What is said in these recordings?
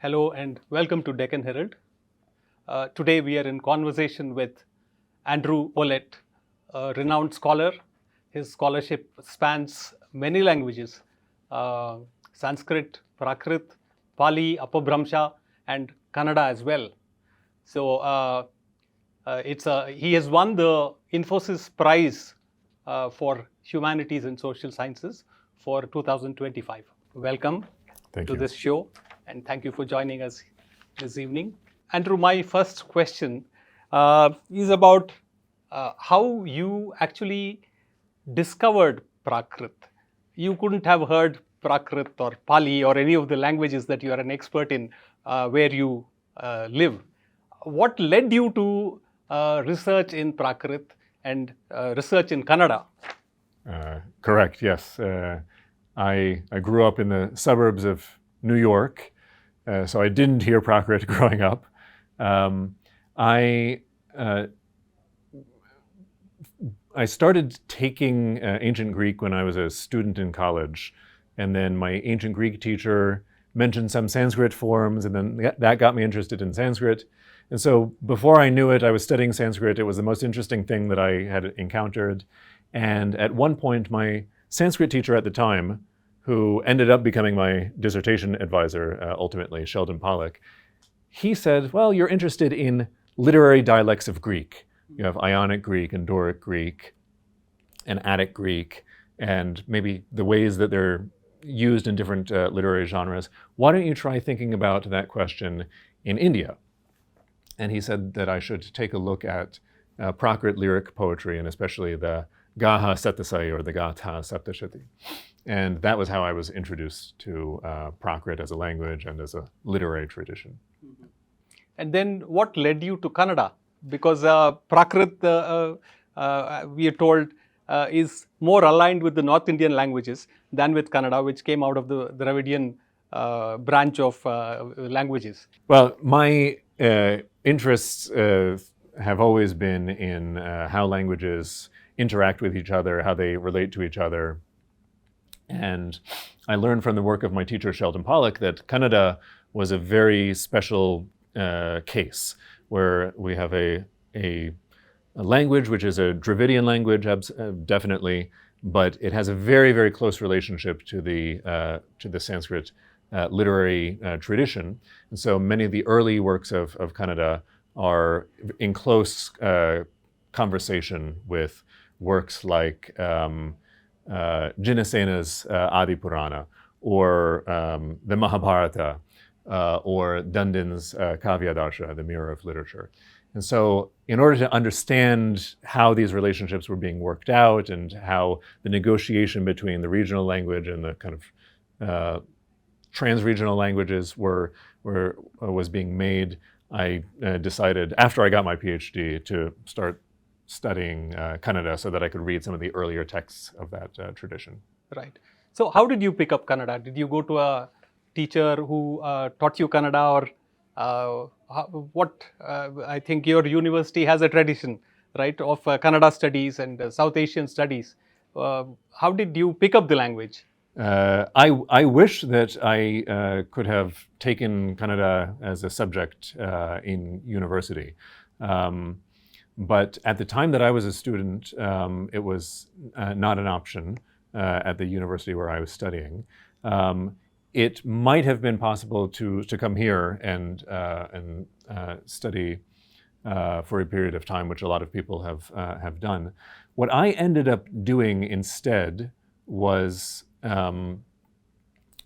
Hello and welcome to Deccan Herald. Today we are in conversation with Andrew Ollett, a renowned scholar. His scholarship spans many languages, Sanskrit, Prakrit, Pali, Apabhramsha and Kannada as well. So he has won the Infosys Prize for Humanities and Social Sciences for 2025. Welcome to this show. And thank you for joining us this evening. Andrew, my first question is about how you actually discovered Prakrit. You couldn't have heard Prakrit or Pali or any of the languages that you are an expert in where you live. What led you to research in Prakrit and research in Kannada? Correct, yes. I grew up in the suburbs of New York. So I didn't hear Prakrit growing up. I started taking ancient Greek when I was a student in college, and then my ancient Greek teacher mentioned some Sanskrit forms, and then that got me interested in Sanskrit. And so before I knew it, I was studying Sanskrit. It was the most interesting thing that I had encountered. And at one point, my Sanskrit teacher at the time, who ended up becoming my dissertation advisor ultimately, Sheldon Pollock, he said, well, you're interested in literary dialects of Greek. You have Ionic Greek and Doric Greek and Attic Greek, and maybe the ways that they're used in different literary genres. Why don't you try thinking about that question in India? And he said that I should take a look at Prakrit lyric poetry, and especially the Gaha Satasai or the Gatha Saptashati. And that was how I was introduced to Prakrit as a language and as a literary tradition. Mm-hmm. And then what led you to Kannada? Because Prakrit, we are told, is more aligned with the North Indian languages than with Kannada, which came out of the Dravidian branch of languages. Well, my interests have always been in how languages interact with each other, how they relate to each other. And I learned from the work of my teacher, Sheldon Pollock, that Kannada was a very special case where we have a language which is a Dravidian language, definitely, but it has a very, very close relationship to the Sanskrit literary tradition. And so many of the early works of Kannada are in close conversation with works like Jinasena's Adi Purana, or the Mahabharata, or Dandin's Kavyadarsha, the Mirror of Literature. And so in order to understand how these relationships were being worked out and how the negotiation between the regional language and the kind of trans-regional languages was being made, I decided, after I got my PhD, to start studying Kannada so that I could read some of the earlier texts of that tradition. Right. So how did you pick up Kannada? Did you go to a teacher who taught you Kannada, or I think your university has a tradition, right, of Kannada studies and South Asian studies. How did you pick up the language? I wish that I could have taken Kannada as a subject in university. But at the time that I was a student, it was not an option at the university where I was studying. It might have been possible to come here and study for a period of time, which a lot of people have done. What I ended up doing instead was I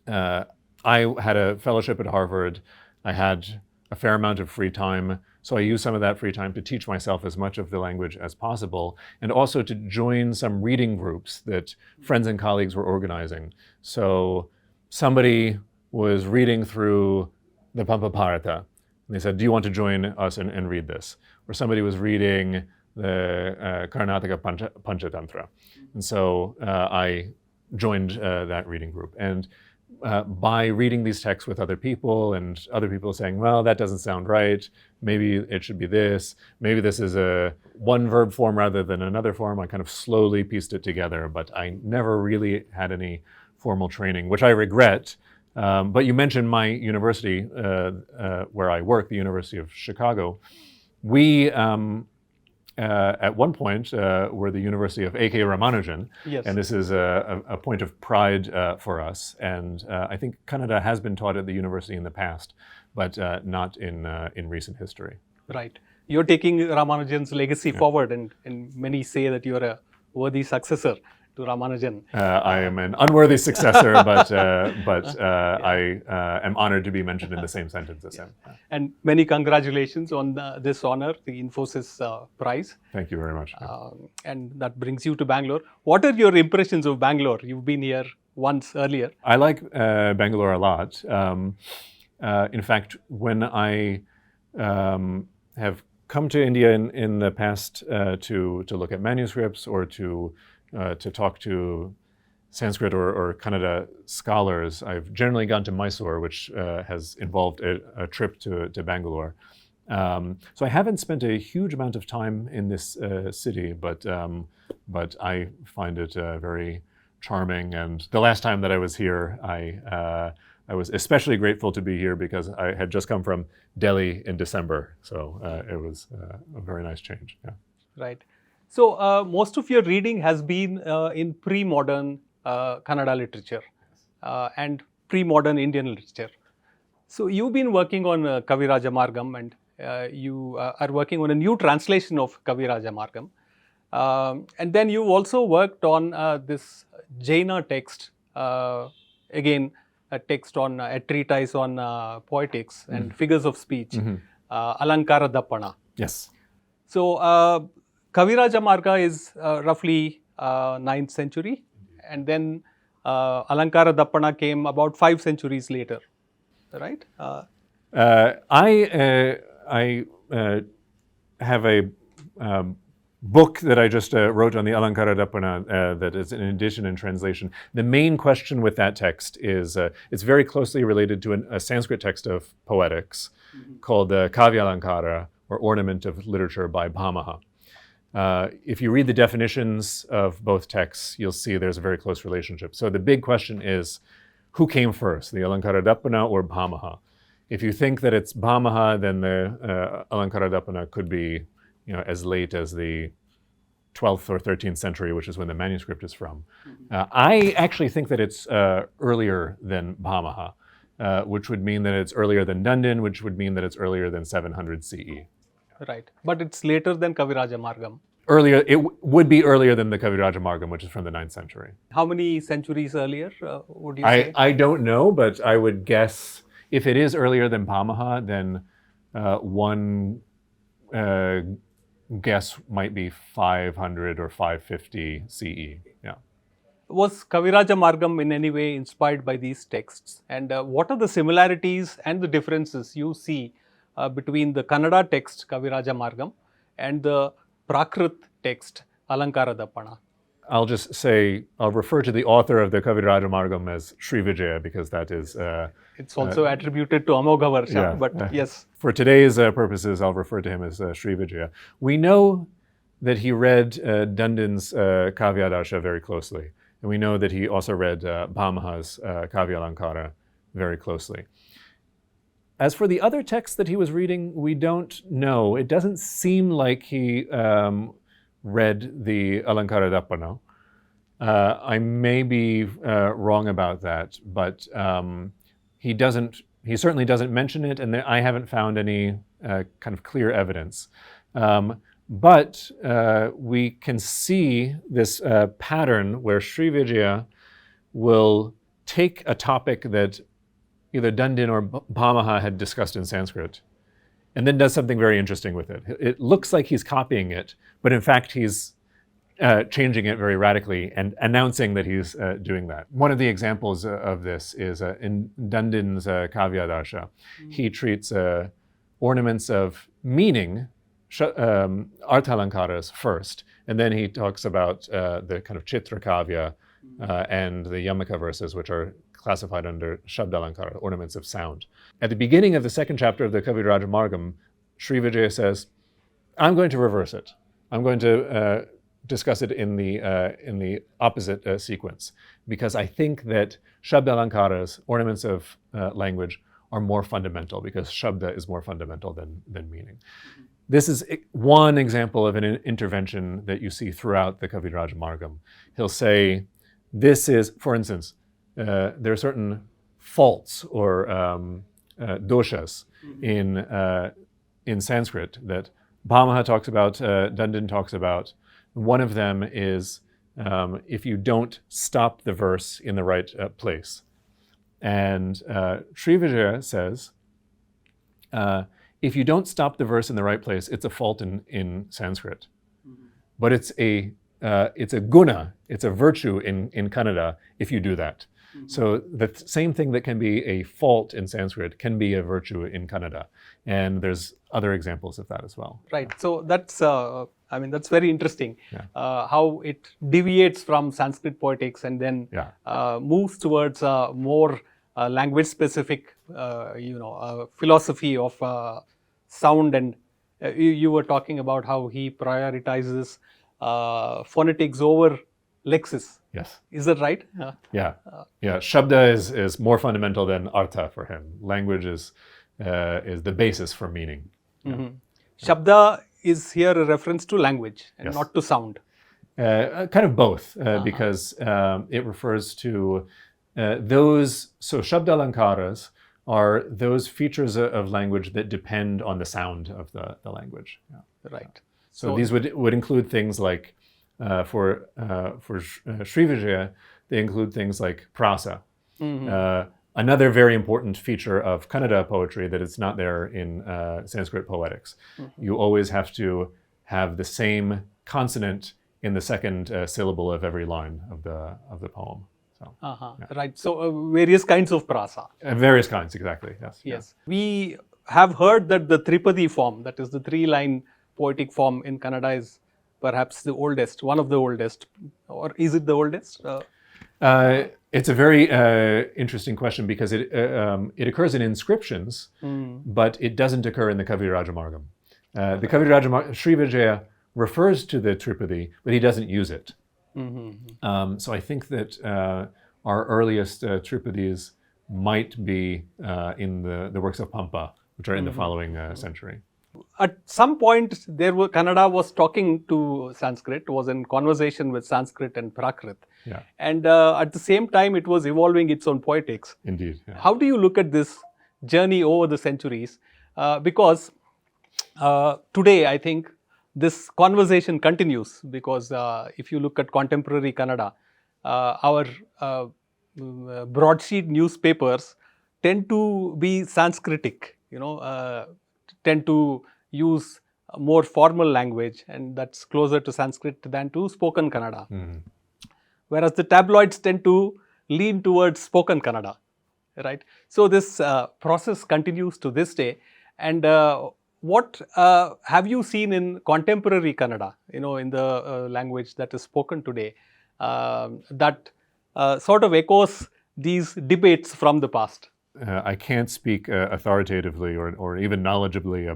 had a fellowship at Harvard. I had a fair amount of free time. So I used some of that free time to teach myself as much of the language as possible, and also to join some reading groups that friends and colleagues were organizing. So somebody was reading through the Pampaparata, and they said, do you want to join us and read this? Or somebody was reading the Karnataka Panchatantra. And so I joined that reading group. And by reading these texts with other people and other people saying, well, that doesn't sound right, maybe it should be this, maybe this is a one verb form rather than another form, I kind of slowly pieced it together, but I never really had any formal training, which I regret. But you mentioned my university where I work, the University of Chicago. We, at one point, were the University of A.K. Ramanujan, Yes. and this is a point of pride for us. And I think Kannada has been taught at the university in the past, but not in recent history. Right. You're taking Ramanujan's legacy forward, and many say that you're a worthy successor to Ramanujan. I am an unworthy successor, but I am honored to be mentioned in the same sentence as him. And many congratulations on this honor, the Infosys Prize. Thank you very much. And that brings you to Bangalore. What are your impressions of Bangalore? You've been here once earlier. I like Bangalore a lot. In fact, when I have come to India in the past to look at manuscripts or to talk to Sanskrit or Kannada scholars, I've generally gone to Mysore, which has involved a trip to Bangalore. So I haven't spent a huge amount of time in this city, but I find it very charming. And the last time that I was here, I was especially grateful to be here because I had just come from Delhi in December. So it was a very nice change. Yeah. Right. So most of your reading has been in pre-modern Kannada literature and pre-modern Indian literature. So you've been working on Kavirajamargam, and you are working on a new translation of Kavirajamargam. And then you also worked on this Jaina text, again a text on a treatise on poetics and figures of speech, Alankaradappana. Yes. So Kavirajamarga is roughly 9th century, and then Alankaradappana came about 5 centuries later, right? I have a book that I just wrote on the Alankaradappana that is an edition and translation. The main question with that text is, it's very closely related to a Sanskrit text of poetics called the Kavyalankara, or Ornament of Literature by Bhamaha. If you read the definitions of both texts, you'll see there's a very close relationship. So the big question is, who came first, the Alankaradappana or Bhamaha? If you think that it's Bhamaha, then the Alankaradappana could be as late as the 12th or 13th century, which is when the manuscript is from. I actually think that it's earlier than Bhamaha, which would mean that it's earlier than Dundan, which would mean that it's earlier than 700 CE. Right, but it's later than Kavirajamargam. Earlier, it would be earlier than the Kavirajamargam, which is from the 9th century. How many centuries earlier would you say? I don't know, but I would guess if it is earlier than Bhamaha, then one guess might be 500 or 550 CE. Yeah. Was Kavirajamargam in any way inspired by these texts? And what are the similarities and the differences you see between the Kannada text Kavirajamargam and the Prakrit text Alankaradappana? I'll just say, I'll refer to the author of the Kavirajamargam as Srivijaya, because that is... it's also attributed to Amogha but yes. For today's purposes, I'll refer to him as Srivijaya. We know that he read Dundan's Kavyadasha very closely, and we know that he also read Bhamaha's Kavyalankara very closely. As for the other texts that he was reading, we don't know. It doesn't seem like he read the Alankaradappana. I may be wrong about that, but he certainly doesn't mention it, and I haven't found any kind of clear evidence. But we can see this pattern where Srivijaya will take a topic that either Dundan or Bhamaha had discussed in Sanskrit, and then does something very interesting with it. It looks like he's copying it, but in fact he's changing it very radically and announcing that he's doing that. One of the examples of this is in Dundan's Kavyadasha. He treats ornaments of meaning, Arthalankaras first, and then he talks about the kind of Chitra Kavya and the Yamaka verses, which are classified under Shabdalankara, ornaments of sound. At the beginning of the second chapter of the Kavirajamargam, Srivijaya says, I'm going to reverse it. I'm going to discuss it in the opposite sequence, because I think that Shabda Alankaras, ornaments of language, are more fundamental, because Shabda is more fundamental than meaning. This is one example of an intervention that you see throughout the Kavirajamargam. He'll say, this is, for instance, there are certain faults or doshas in Sanskrit that Bhamaha talks about, Dandin talks about. One of them is if you don't stop the verse in the right place. And Srivijaya says, if you don't stop the verse in the right place, it's a fault in Sanskrit. But it's a guna, it's a virtue in Kannada if you do that. So the same thing that can be a fault in Sanskrit can be a virtue in Kannada. And there's other examples of that as well. Right. So that's, that's very interesting, how it deviates from Sanskrit poetics and then moves towards more language-specific, philosophy of sound. And you were talking about how he prioritizes phonetics over lexis. Yes. Is that right? Yeah. Shabda is more fundamental than artha for him. Language is the basis for meaning. Shabda is here a reference to language and not to sound. Kind of both, because it refers to those. So Shabda Alankaras are those features of language that depend on the sound of the language. Right. So these would include things like, for Srivijaya, they include things like prasa. Another very important feature of Kannada poetry that is not there in Sanskrit poetics. You always have to have the same consonant in the second syllable of every line of the poem. So, Right. So various kinds of prasa. Various kinds, exactly. Yes. Yes. We have heard that the Tripadi form, that is the 3-line poetic form in Kannada, is perhaps the oldest, one of the oldest, or is it the oldest? It's a very interesting question, because it occurs in inscriptions, but it doesn't occur in the Kavirajamargam. The Kavirajamargam, Srivijaya refers to the Tripadi, but he doesn't use it. So I think that our earliest Tripadis might be in the works of Pampa, which are in the following century. At some point, Kannada was talking to Sanskrit, was in conversation with Sanskrit and Prakrit. And at the same time, it was evolving its own poetics. Indeed. How do you look at this journey over the centuries? Because today, I think, this conversation continues, because if you look at contemporary Kannada, our broadsheet newspapers tend to be Sanskritic, tend to use more formal language, and that's closer to Sanskrit than to spoken Kannada. Whereas the tabloids tend to lean towards spoken Kannada, right? So this process continues to this day. And what have you seen in contemporary Kannada, in the language that is spoken today, that sort of echoes these debates from the past? I can't speak authoritatively or even knowledgeably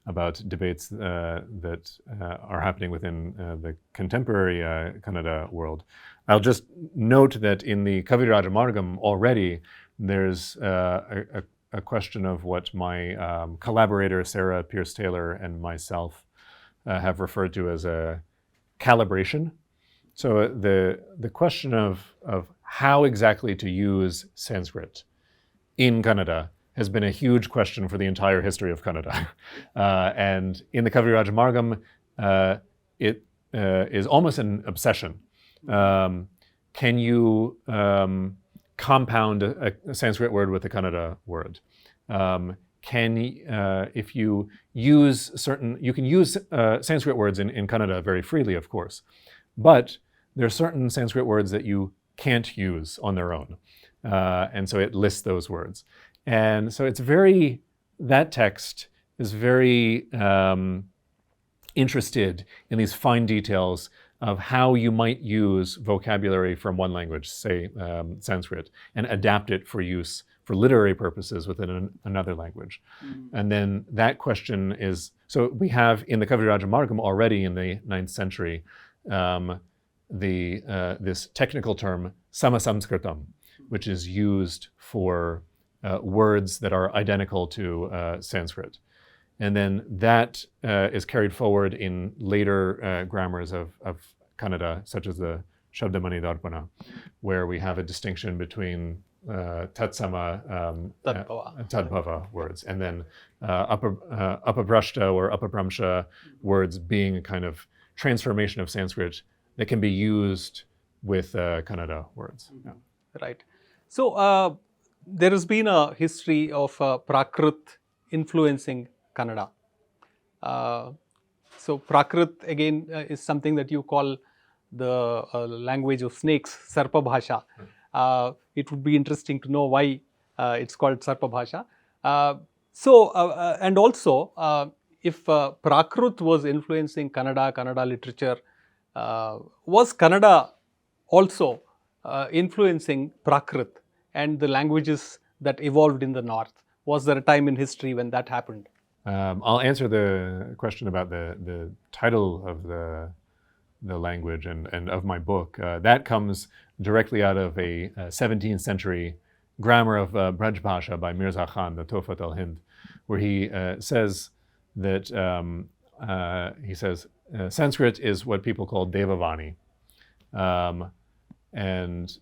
about debates that are happening within the contemporary Kannada world. I'll just note that in the Kavirajamargam already, there's a question of what my collaborator Sarah Pierce-Taylor and myself have referred to as a calibration. So the question of how exactly to use Sanskrit in Kannada has been a huge question for the entire history of Kannada. And in the Kavirajamargam, it is almost an obsession. Can you compound a Sanskrit word with a Kannada word? If you use you can use Sanskrit words in Kannada very freely, of course, but there are certain Sanskrit words that you can't use on their own. And so it lists those words. And so that text is very interested in these fine details of how you might use vocabulary from one language, say Sanskrit, and adapt it for use for literary purposes within another language. And then that question is, so we have in the Kavirajamarga already in the 9th century, this technical term, samasamskritam, which is used for words that are identical to Sanskrit. And then that is carried forward in later grammars of Kannada, such as the Shabdamanidharpana, where we have a distinction between tatsama, tadbhava words, and then apabrashta or apabramsha words being a kind of transformation of Sanskrit that can be used with Kannada words. Yeah. Right. So there has been a history of Prakrit influencing Kannada. So Prakrit again is something that you call the language of snakes, Sarpa Bhasha. It would be interesting to know why it's called Sarpa Bhasha. And also, if Prakrit was influencing Kannada literature, was Kannada also influencing Prakrit and the languages that evolved in the north? Was there a time in history when that happened? I'll answer the question about the title of the language and of my book. That comes directly out of a 17th century grammar of Braj Bhasha by Mirza Khan, the Tofat al-Hind, where he says that Sanskrit is what people call Devavani, and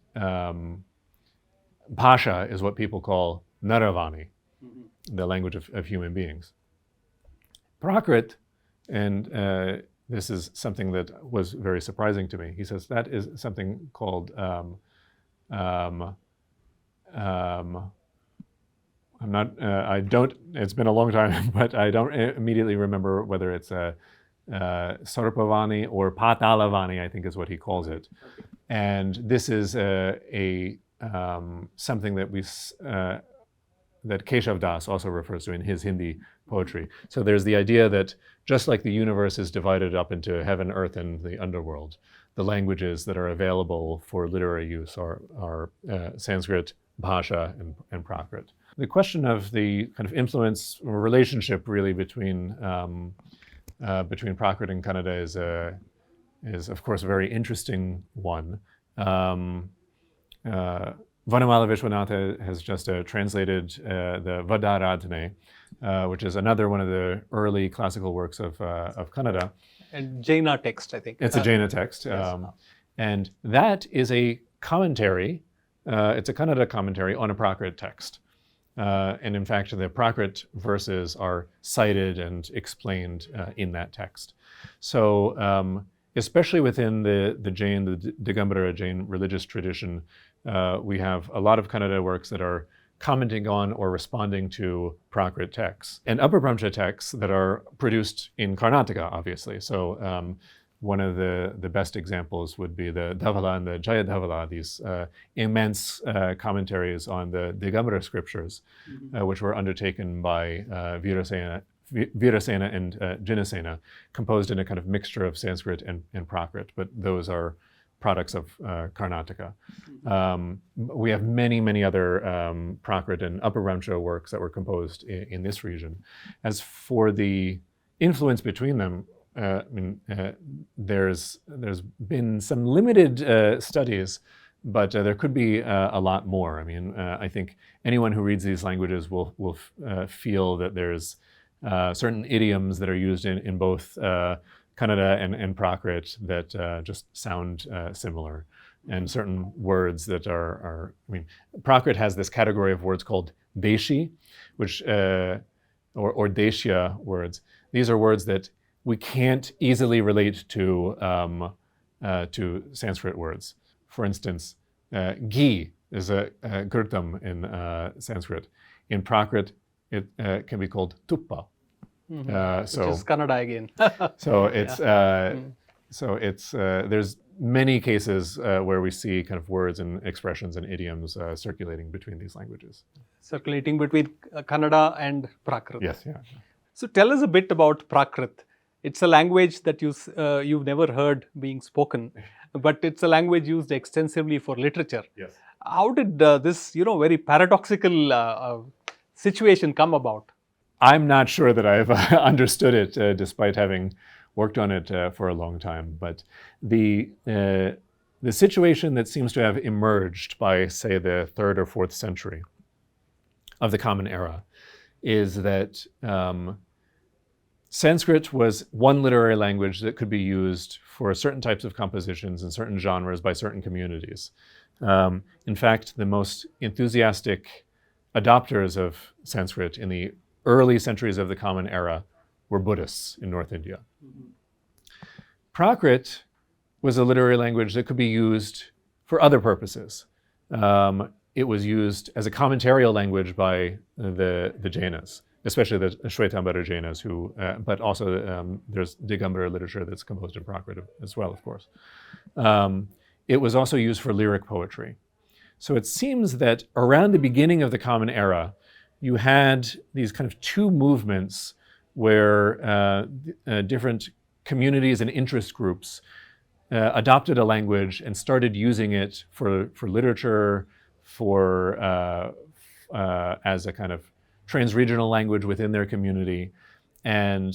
Bhasha is what people call Naravani, the language of human beings. Prakrit, and this is something that was very surprising to me. He says that is something called, it's been a long time, but I don't immediately remember whether it's Sarpavani or Patalavani, I think is what he calls it. And this is something that that Keshav Das also refers to in his Hindi poetry. So there's the idea that just like the universe is divided up into heaven, earth, and the underworld, the languages that are available for literary use are Sanskrit, Bhasha, and Prakrit. The question of the kind of influence or relationship really between Prakrit and Kannada is of course a very interesting one. Vanamala Vishwanatha has just translated the Vadaradhane, which is another one of the early classical works of Kannada. And Jaina text, I think. It's a Jaina text. Yes. And that is a commentary, it's a Kannada commentary on a Prakrit text. And in fact, the Prakrit verses are cited and explained in that text. So especially within the Jain, the Digambara Jain religious tradition, we have a lot of Kannada works that are commenting on or responding to Prakrit texts, and Apabramsha texts that are produced in Karnataka, obviously. So one of the best examples would be the Dhavala and the Jaya Dhavala, these immense commentaries on the Digambara scriptures, which were undertaken by Virasena and Jinasena, composed in a kind of mixture of Sanskrit and Prakrit, but those are products of Karnataka. We have many other Prakrit and Apabramsha works that were composed in this region. As for the influence between them, there's been some limited studies, but there could be a lot more. I think anyone who reads these languages will feel that there's certain idioms that are used in both Kannada and Prakrit that just sound similar, and certain words that are Prakrit has this category of words called deshi, which or deshya words. These are words that we can't easily relate to Sanskrit words. For instance, ghee is a gurtam in Sanskrit. In Prakrit, it can be called tuppa. Which is Kannada again. So it's there's many cases where we see kind of words and expressions and idioms circulating between these languages. Circulating between Kannada and Prakrit. Yes, yeah. So tell us a bit about Prakrit. it's a language that you've never heard being spoken, but it's a language used extensively for literature. Yes. How did this, very paradoxical situation come about? I'm not sure that I've understood it, despite having worked on it for a long time. But the situation that seems to have emerged by, say, the 3rd or 4th century of the Common Era is that Sanskrit was one literary language that could be used for certain types of compositions in certain genres by certain communities. In fact, the most enthusiastic adopters of Sanskrit in the early centuries of the Common Era were Buddhists in North India. Mm-hmm. Prakrit was a literary language that could be used for other purposes. It was used as a commentarial language by the Jainas, especially the Shvetambara Jainas, but also there's Digambara literature that's composed in Prakrit as well, of course. It was also used for lyric poetry. So it seems that around the beginning of the Common Era, you had these kind of two movements where different communities and interest groups adopted a language and started using it for literature, as a kind of trans-regional language within their community. And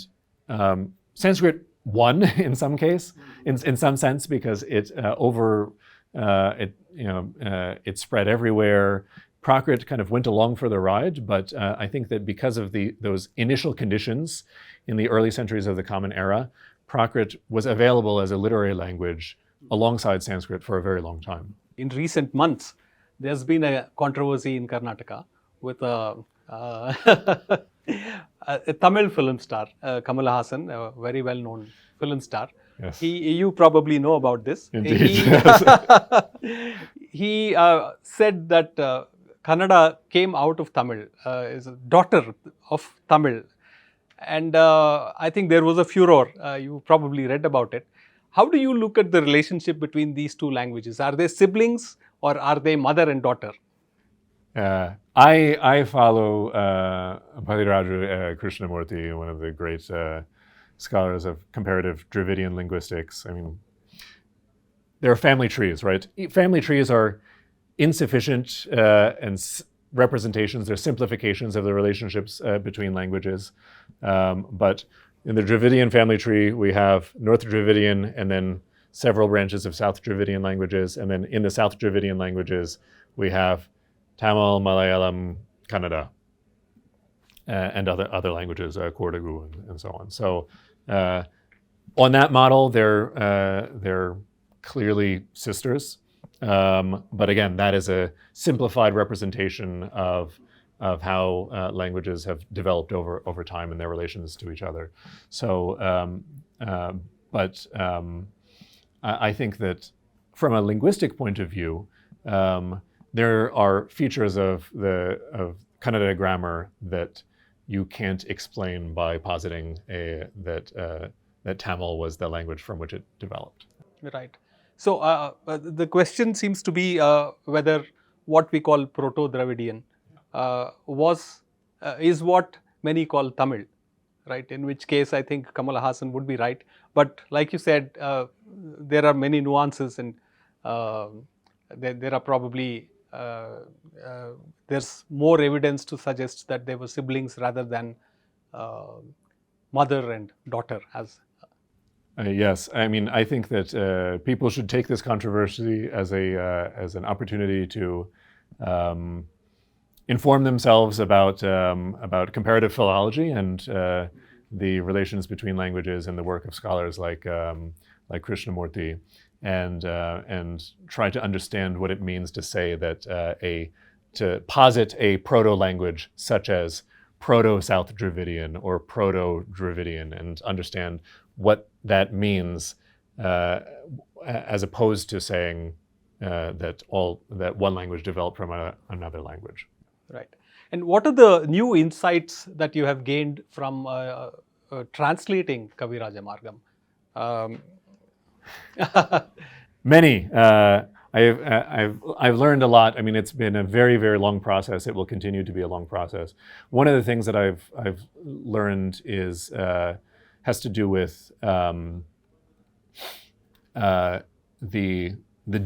Sanskrit won in some case, in some sense, because it spread everywhere. Prakrit kind of went along for the ride, but I think that because of those initial conditions in the early centuries of the Common Era, Prakrit was available as a literary language alongside Sanskrit for a very long time. In recent months, there's been a controversy in Karnataka with a Tamil film star, Kamal Haasan, a very well-known film star. Yes. You probably know about this. Indeed. He said that Kannada came out of Tamil, is a daughter of Tamil. And I think there was a furor. You probably read about it. How do you look at the relationship between these two languages? Are they siblings or are they mother and daughter? I follow Kavirajamarga Krishnamurti, one of the great scholars of comparative Dravidian linguistics. I mean, there are family trees, right? Family trees are insufficient representations, they're simplifications of the relationships between languages. But in the Dravidian family tree, we have North Dravidian and then several branches of South Dravidian languages. And then in the South Dravidian languages, we have Tamil, Malayalam, Kannada, and other languages, Kodagu and so on. So on that model, they're clearly sisters. But again, that is a simplified representation of how languages have developed over time and their relations to each other. So, I think that from a linguistic point of view, there are features of Kannada grammar that you can't explain by positing that Tamil was the language from which it developed. Right. So the question seems to be whether what we call Proto-Dravidian is what many call Tamil, right? In which case I think Kamal Haasan would be right. But like you said, there are many nuances and there are probably, there's more evidence to suggest that they were siblings rather than mother and daughter as. Yes, I mean, I think that people should take this controversy as an opportunity to inform themselves about comparative philology and the relations between languages and the work of scholars like Krishnamurti, and try to understand what it means to say that to posit a proto-language such as Proto-South Dravidian or Proto-Dravidian, and understand what that means, as opposed to saying that one language developed from another language. Right. And what are the new insights that you have gained from translating Kavirajamargam? Many. I've learned a lot. I mean, it's been a very, very long process. It will continue to be a long process. One of the things that I've learned is has to do with the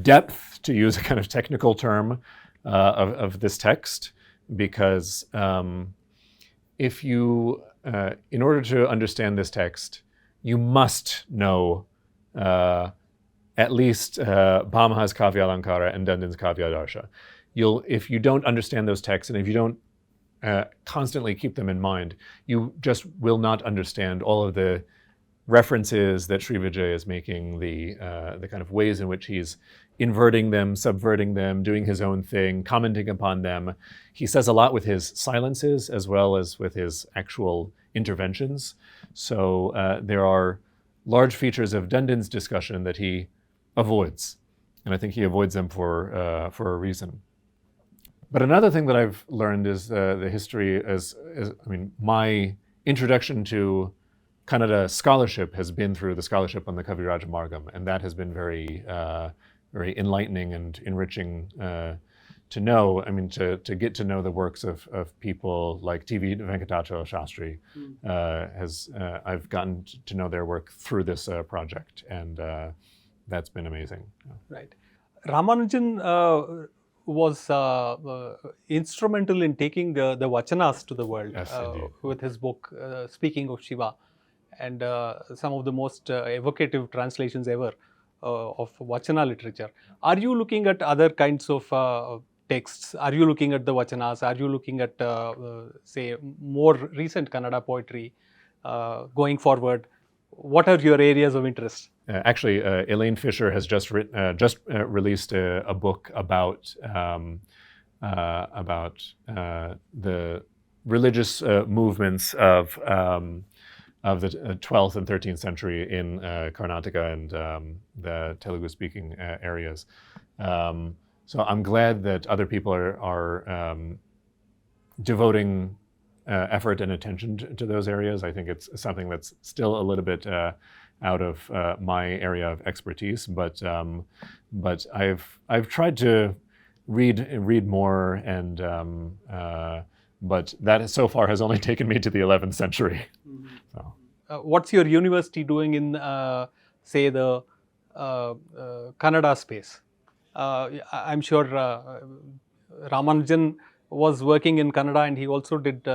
depth, to use a kind of technical term, of this text, because if you, in order to understand this text, you must know at least Bhamaha's Kavya Alankara and Dandin's Kavya Darsha. If you don't understand those texts, and if you don't constantly keep them in mind, you just will not understand all of the references that Sri Vijay is making, the kind of ways in which he's inverting them, subverting them, doing his own thing, commenting upon them. He says a lot with his silences as well as with his actual interventions. So there are large features of Dandin's discussion that he avoids, and I think he avoids them for a reason. But another thing that I've learned is the history my introduction to Kannada scholarship has been through the scholarship on the Kavirajamarga, and that has been very enlightening and enriching to know. I mean, to get to know the works of people like T.V. Venkatachalam Shastri. I've gotten to know their work through this project, and that's been amazing. Right. Ramanujan was instrumental in taking the Vachanas to the world. Yes, with his book, Speaking of Shiva, and some of the most evocative translations ever of Vachana literature. Are you looking at other kinds of texts? Are you looking at the Vachanas? Are you looking at, say, more recent Kannada poetry going forward? What are your areas of interest? Actually, Elaine Fisher has just released a book about the religious movements of the 12th and 13th century in Karnataka and the Telugu-speaking areas. So I'm glad that other people are devoting effort and attention to those areas. I think it's something that's still a little bit out of my area of expertise, but I've tried to read more, and but that so far has only taken me to the 11th century. Mm-hmm. So. What's your university doing in, say, the Kannada space? I'm sure Ramanujan was working in Kannada, and he also did,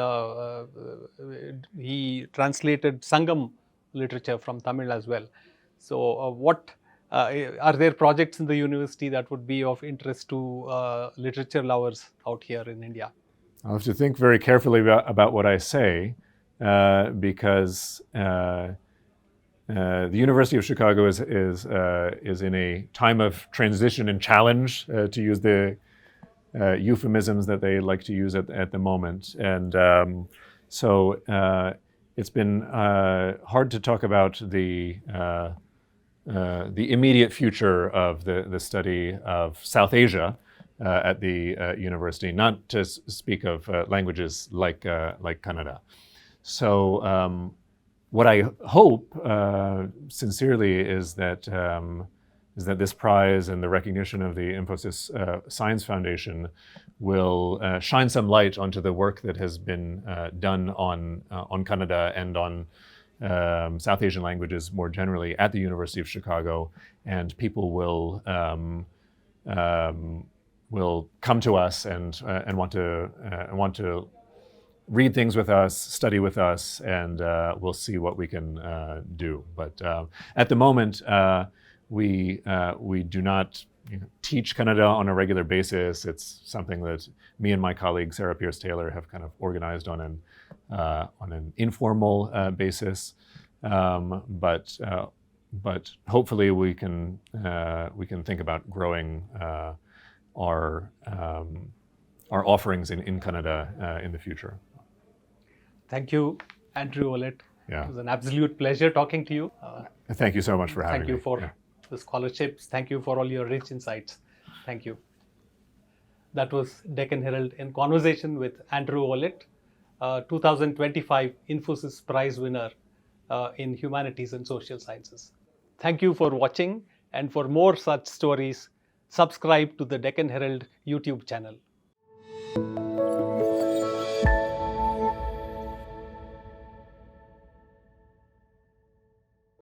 he translated Sangam literature from Tamil as well. So what are there projects in the university that would be of interest to literature lovers out here in India? I'll have to think very carefully about what I say, because the University of Chicago is in a time of transition and challenge, to use the euphemisms that they like to use at the moment, and so it's been hard to talk about the immediate future of the study of South Asia at the university, not to speak of languages like Kannada. So what I hope sincerely is that this prize and the recognition of the Infosys Science Foundation will shine some light onto the work that has been done on Kannada and on South Asian languages more generally at the University of Chicago, and people will come to us and want to read things with us, study with us, and we'll see what we can do. But at the moment, we do not teach Kannada on a regular basis. It's something that me and my colleague Sarah Pierce Taylor have kind of organized on an informal basis. But hopefully we can think about growing our offerings in Kannada in the future. Thank you, Andrew Ollett. Yeah. It was an absolute pleasure talking to you. Thank you so much for having me. Thank you for the scholarships. Thank you for all your rich insights. Thank you. That was Deccan Herald in conversation with Andrew Ollett, 2025 Infosys Prize winner in Humanities and Social Sciences. Thank you for watching, and for more such stories, subscribe to the Deccan Herald YouTube channel.